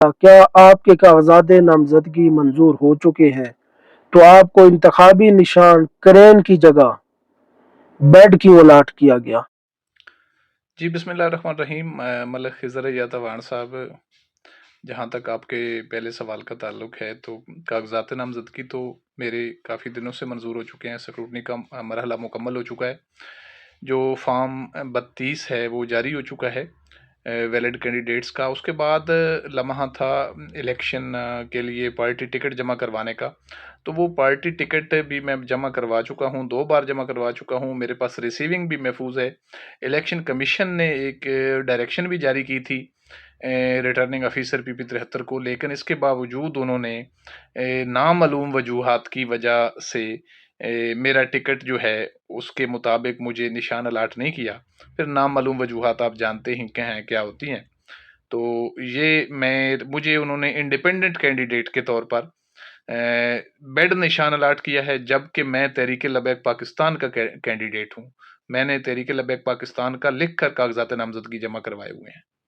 کیا آپ کے کاغذات نامزدگی منظور ہو چکے ہیں تو آپ کو انتخابی نشان کرین کی جگہ بیڈ کیوں الاٹ کیا گیا؟ جی بسم اللہ الرحمن الرحیم۔ ملک خضر یاتوان صاحب، جہاں تک آپ کے پہلے سوال کا تعلق ہے تو کاغذات نامزدگی تو میرے کافی دنوں سے منظور ہو چکے ہیں، سکروٹنی کا مرحلہ مکمل ہو چکا ہے۔ جو فارم 32 ہے وہ جاری ہو چکا ہے ویلڈ کینڈیڈیٹس کا۔ اس کے بعد لمحہ تھا الیکشن کے لیے پارٹی ٹکٹ جمع کروانے کا، تو وہ پارٹی ٹکٹ بھی میں جمع کروا چکا ہوں، 2 بار جمع کروا چکا ہوں، میرے پاس ریسیونگ بھی محفوظ ہے۔ الیکشن کمیشن نے ایک ڈائریکشن بھی جاری کی تھی ریٹرننگ آفیسر پی پی 73 کو، لیکن اس کے باوجود انہوں نے نامعلوم وجوہات کی وجہ سے میرا ٹکٹ جو ہے اس کے مطابق مجھے نشان الاٹ نہیں کیا۔ پھر نامعلوم وجوہات آپ جانتے ہی ہیں کیا ہوتی ہیں۔ تو یہ مجھے انہوں نے انڈیپینڈنٹ کینڈیڈیٹ کے طور پر بیڈ نشان الاٹ کیا ہے، جبکہ میں تحریک لبیک پاکستان کا کینڈیڈیٹ ہوں۔ میں نے تحریک لبیک پاکستان کا لکھ کر کاغذات نامزدگی جمع کروائے ہوئے ہیں۔